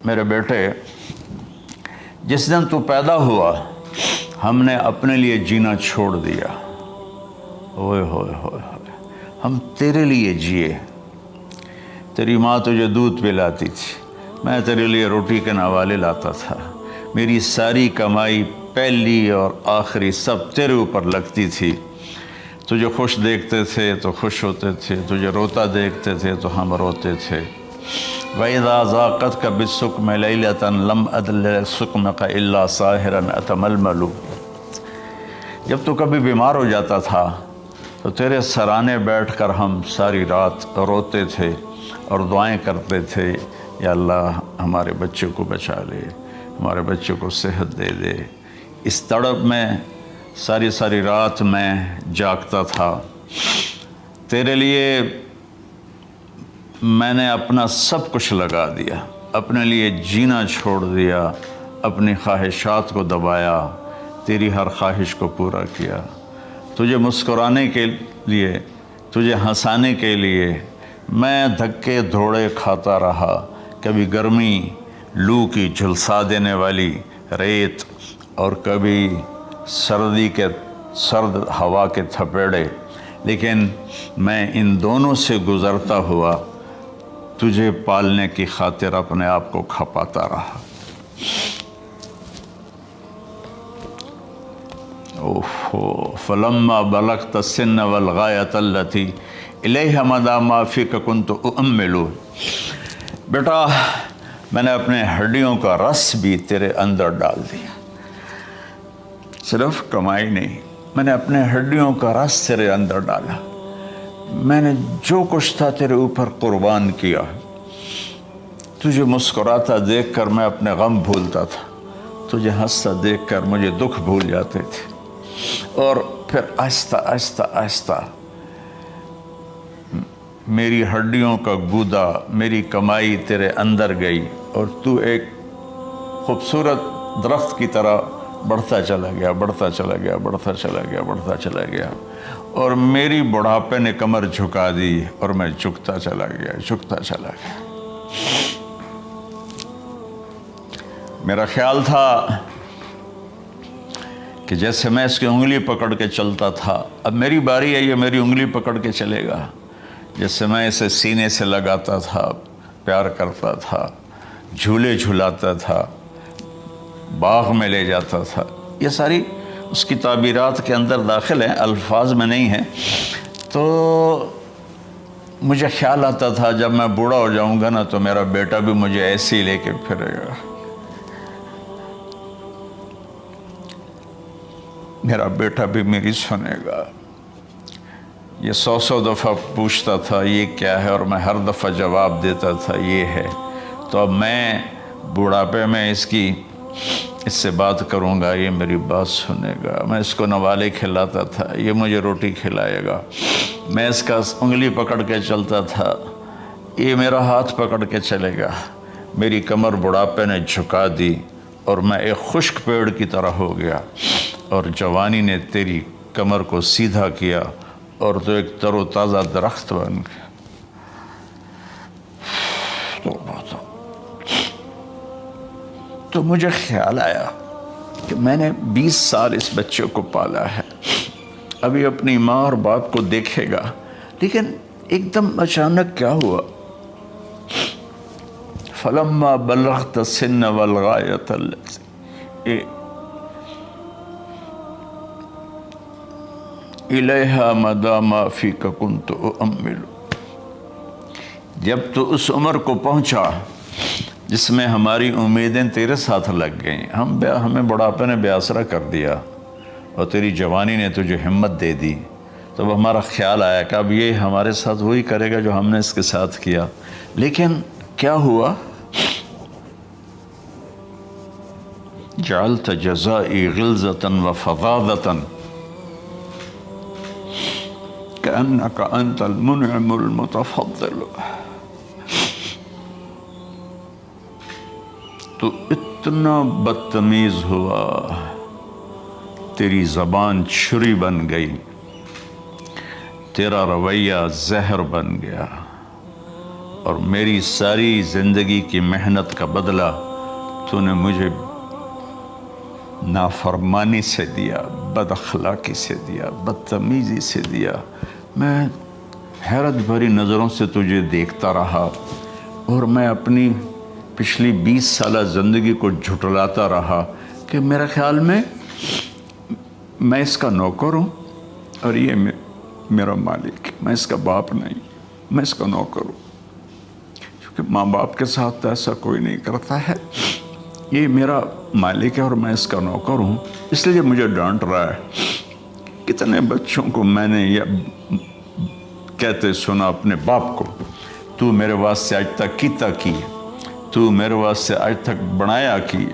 میرے بیٹے، جس دن تو پیدا ہوا ہم نے اپنے لیے جینا چھوڑ دیا۔ اوئے ہوئے ہوئے ہوئے، ہم تیرے لیے جیے۔ تیری ماں تجھے دودھ پلاتی تھی، میں تیرے لیے روٹی کے نوالے لاتا تھا۔ میری ساری کمائی پہلی اور آخری سب تیرے اوپر لگتی تھی۔ تجھے خوش دیکھتے تھے تو خوش ہوتے تھے، تجھے روتا دیکھتے تھے تو ہم روتے تھے۔ وَإِذَا ذَاقَتْكَ بِالسُّقْمِ لَيْلَةً لَمْ أَدْلِ سُقْمَكَ إِلَّا سَاهِرًا أَتَمَلْمَلُ۔ جب تو کبھی بیمار ہو جاتا تھا تو تیرے سرانے بیٹھ کر ہم ساری رات روتے تھے اور دعائیں کرتے تھے، یا اللہ ہمارے بچے کو بچا لے، ہمارے بچے کو صحت دے دے۔ اس تڑپ میں ساری رات میں جاگتا تھا۔ تیرے لیے میں نے اپنا سب کچھ لگا دیا، اپنے لیے جینا چھوڑ دیا، اپنی خواہشات کو دبایا، تیری ہر خواہش کو پورا کیا۔ تجھے مسکرانے کے لیے، تجھے ہنسانے کے لیے میں دھکے دھوڑے کھاتا رہا، کبھی گرمی لو کی جھلسا دینے والی ریت اور کبھی سردی کے سرد ہوا کے تھپیڑے، لیکن میں ان دونوں سے گزرتا ہوا تجھے پالنے کی خاطر اپنے آپ کو کھپاتا رہا۔ فلما بلغت السن والغایۃ التی الیہ مدی ما فیک کنت اؤمل۔ بیٹا، میں نے اپنے ہڈیوں کا رس بھی تیرے اندر ڈال دیا۔ صرف کمائی نہیں، میں نے اپنے ہڈیوں کا رس تیرے اندر ڈالا۔ میں نے جو کچھ تھا تیرے اوپر قربان کیا۔ تجھے مسکراتا دیکھ کر میں اپنے غم بھولتا تھا، تجھے ہنستا دیکھ کر مجھے دکھ بھول جاتے تھے، اور پھر آہستہ آہستہ آہستہ میری ہڈیوں کا گودا، میری کمائی تیرے اندر گئی، اور تو ایک خوبصورت درخت کی طرح بڑھتا چلا گیا، بڑھتا چلا گیا، بڑھتا چلا گیا، بڑھتا چلا گیا، اور میری بڑھاپے نے کمر جھکا دی اور میں جھکتا چلا گیا، جھکتا چلا گیا۔ میرا خیال تھا کہ جیسے میں اس کی انگلی پکڑ کے چلتا تھا، اب میری باری ہے، یہ میری انگلی پکڑ کے چلے گا۔ جیسے میں اسے سینے سے لگاتا تھا، پیار کرتا تھا، جھولے جھلاتا تھا، باغ میں لے جاتا تھا، یہ ساری اس کی تعبیرات کے اندر داخل ہیں، الفاظ میں نہیں ہیں۔ تو مجھے خیال آتا تھا جب میں بوڑھا ہو جاؤں گا نا تو میرا بیٹا بھی مجھے ایسے ہی لے کے پھرے گا، میرا بیٹا بھی میری سنے گا۔ یہ 100 دفعہ پوچھتا تھا یہ کیا ہے، اور میں ہر دفعہ جواب دیتا تھا یہ ہے۔ تو اب میں بوڑھاپے میں اس سے بات کروں گا، یہ میری بات سنے گا۔ میں اس کو نوالے کھلاتا تھا، یہ مجھے روٹی کھلائے گا۔ میں اس کا انگلی پکڑ کے چلتا تھا، یہ میرا ہاتھ پکڑ کے چلے گا۔ میری کمر بڑھاپے نے جھکا دی اور میں ایک خشک پیڑ کی طرح ہو گیا، اور جوانی نے تیری کمر کو سیدھا کیا اور تو ایک تر و تازہ درخت بن گیا۔ تو مجھے خیال آیا کہ میں نے 20 سال اس بچے کو پالا ہے، ابھی اپنی ماں اور باپ کو دیکھے گا، لیکن ایک دم اچانک کیا ہوا؟ فلما بلغت السن والغایۃ التی الیہ مدی ما فیک کنت اؤمل۔ جب تو اس عمر کو پہنچا جس میں ہماری امیدیں تیرے ساتھ لگ گئیں، ہمیں بڑھاپے نے بے آسرا کر دیا، اور تیری جوانی نے تجھے ہمت دے دی، تب ہمارا خیال آیا کہ اب یہ ہمارے ساتھ وہی کرے گا جو ہم نے اس کے ساتھ کیا۔ لیکن کیا ہوا؟ جعلت جزائی غلظۃ وفظاظۃ کأنک انت المنعم المتفضل۔ تو اتنا بدتمیز ہوا، تیری زبان چھری بن گئی، تیرا رویہ زہر بن گیا، اور میری ساری زندگی کی محنت کا بدلہ تو نے مجھے نافرمانی سے دیا، بد اخلاقی سے دیا، بدتمیزی سے دیا۔ میں حیرت بھری نظروں سے تجھے دیکھتا رہا اور میں اپنی پچھلی 20 سالہ زندگی کو جھٹلاتا رہا کہ میرے خیال میں اس کا نوکر ہوں اور یہ میرا مالک، میں اس کا باپ نہیں، میں اس کا نوکر ہوں، کیونکہ ماں باپ کے ساتھ ایسا کوئی نہیں کرتا ہے، یہ میرا مالک ہے اور میں اس کا نوکر ہوں، اس لیے مجھے ڈانٹ رہا ہے۔ کتنے بچوں کو میں نے یہ کہتے سنا اپنے باپ کو، تو میرے واسطے آج تک کیتا کی، تو میرے واسطے آج تک بنایا کی،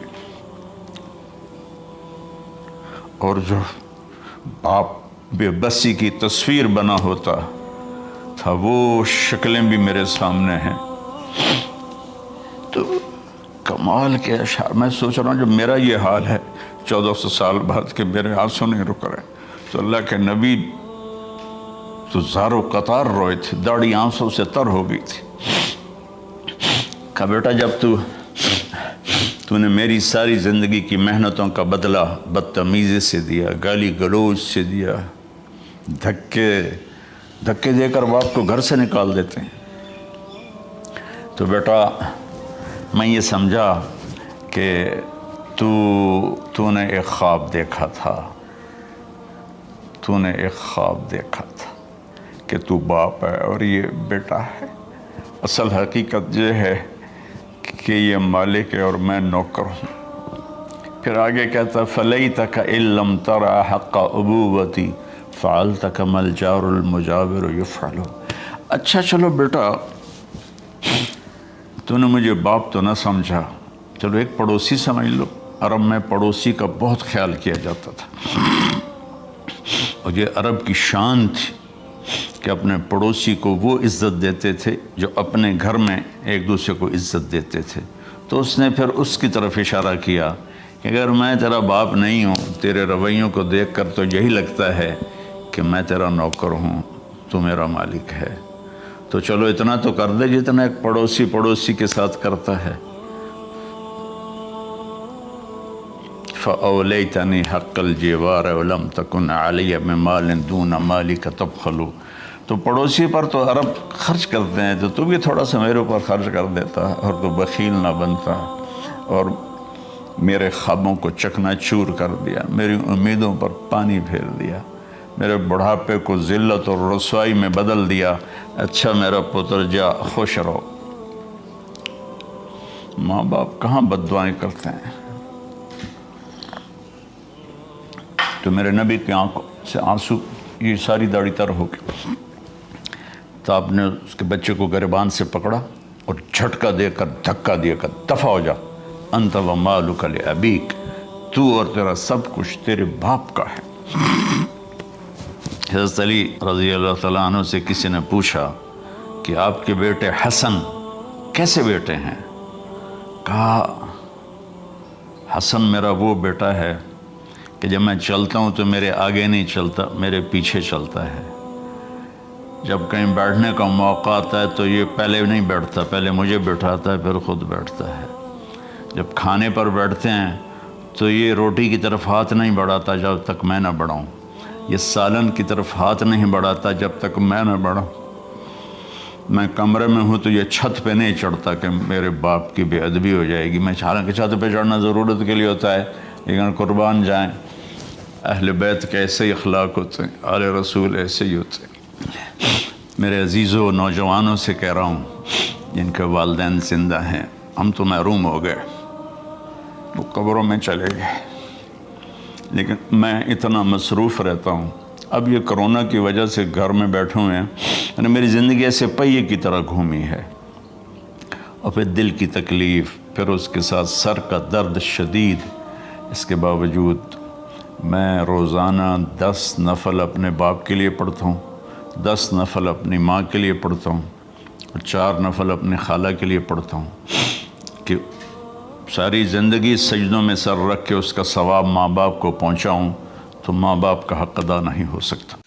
اور جو باپ بے بسی کی تصویر بنا ہوتا تھا وہ شکلیں بھی میرے سامنے ہیں۔ تو کمال کے اشعار، میں سوچ رہا ہوں جو میرا یہ حال ہے 1400 سال بعد کہ میرے آنسو نہیں رک رہے، تو اللہ کے نبی تو زارو قطار روئے تھے، داڑھی آنسوں سے تر ہو گئی تھی۔ کہا بیٹا جب تو نے میری ساری زندگی کی محنتوں کا بدلہ بدتمیزی سے دیا، گالی گلوچ سے دیا، دھکے دے کر باپ کو گھر سے نکال دیتے ہیں، تو بیٹا میں یہ سمجھا کہ تو نے ایک خواب دیکھا تھا، تو نے ایک خواب دیکھا تھا کہ تو باپ ہے اور یہ بیٹا ہے۔ اصل حقیقت یہ ہے کہ یہ مالک ہے اور میں نوکر ہوں۔ پھر آگے کہتا فَلَيْتَكَ إِن لَمْ تَرَ حَقَّ أُبُوَّتِي فَعَلْتَ كَمَا الْجَارُ الْمُجَاوِرُ يَفْعَلُ۔ اچھا چلو بیٹا، تو نے مجھے باپ تو نہ سمجھا، چلو ایک پڑوسی سمجھ لو۔ عرب میں پڑوسی کا بہت خیال کیا جاتا تھا، اور یہ عرب کی شان تھی کہ اپنے پڑوسی کو وہ عزت دیتے تھے جو اپنے گھر میں ایک دوسرے کو عزت دیتے تھے۔ تو اس نے پھر اس کی طرف اشارہ کیا کہ اگر میں تیرا باپ نہیں ہوں، تیرے رویوں کو دیکھ کر تو یہی لگتا ہے کہ میں تیرا نوکر ہوں، تو میرا مالک ہے، تو چلو اتنا تو کر دے جتنا ایک پڑوسی کے ساتھ کرتا ہے۔ فَأَوْلَيْتَنِي حَقَّ الْجِوَارِ وَلَمْ تَكُنْ عَلَيَّ بِمَالٍ دُونَ مَالِكَ تَبْخَلُ۔ تو پڑوسی پر تو عرب خرچ کرتے ہیں، تو بھی تھوڑا سا میرے اوپر خرچ کر دیتا اور تو بخیل نہ بنتا، اور میرے خوابوں کو چکنا چور کر دیا، میری امیدوں پر پانی پھیر دیا، میرے بڑھاپے کو ذلت اور رسوائی میں بدل دیا۔ اچھا میرا پتر جا خوش رہو۔ ماں باپ کہاں بد دعائیں کرتے ہیں؟ تو میرے نبی کی آنکھوں سے آنسو، یہ ساری داڑھی تر ہو گئی، تو آپ نے اس کے بچے کو گریبان سے پکڑا اور جھٹکا دے کر دھکا دے کر دفع ہو جا، انت و مالک لابیک، تو اور تیرا سب کچھ تیرے باپ کا ہے۔ حضرت علی رضی اللہ تعالیٰ عنہ سے کسی نے پوچھا کہ آپ کے بیٹے حسن کیسے بیٹے ہیں؟ کہا حسن میرا وہ بیٹا ہے کہ جب میں چلتا ہوں تو میرے آگے نہیں چلتا، میرے پیچھے چلتا ہے۔ جب کہیں بیٹھنے کا موقع آتا ہے تو یہ پہلے نہیں بیٹھتا، پہلے مجھے بٹھاتا ہے پھر خود بیٹھتا ہے۔ جب کھانے پر بیٹھتے ہیں تو یہ روٹی کی طرف ہاتھ نہیں بڑھاتا جب تک میں نہ بڑھاؤں، یہ سالن کی طرف ہاتھ نہیں بڑھاتا جب تک میں نہ بڑھاؤں۔ میں کمرے میں ہوں تو یہ چھت پہ نہیں چڑھتا کہ میرے باپ کی بے ادبی ہو جائے گی۔ میں حالانکہ چھت پہ چڑھنا ضرورت کے لیے ہوتا ہے، لیکن قربان جائیں اہل بیت کے ایسے ہی اخلاق ہوتے ہیں، آل رسول ایسے ہی ہوتے ہیں۔ میرے عزیزوں نوجوانوں سے کہہ رہا ہوں جن کے والدین زندہ ہیں، ہم تو محروم ہو گئے، وہ قبروں میں چلے گئے، لیکن میں اتنا مصروف رہتا ہوں۔ اب یہ کرونا کی وجہ سے گھر میں بیٹھے ہوئے ہیں، یعنی میری زندگی ایسے پہیے کی طرح گھومی ہے، اور پھر دل کی تکلیف، پھر اس کے ساتھ سر کا درد شدید۔ اس کے باوجود میں روزانہ 10 نفل اپنے باپ کے لیے پڑھتا ہوں، 10 نفل اپنی ماں کے لیے پڑھتا ہوں، اور 4 نفل اپنی خالہ کے لیے پڑھتا ہوں کہ ساری زندگی سجدوں میں سر رکھ کے اس کا ثواب ماں باپ کو پہنچاؤں، تو ماں باپ کا حق ادا نہیں ہو سکتا۔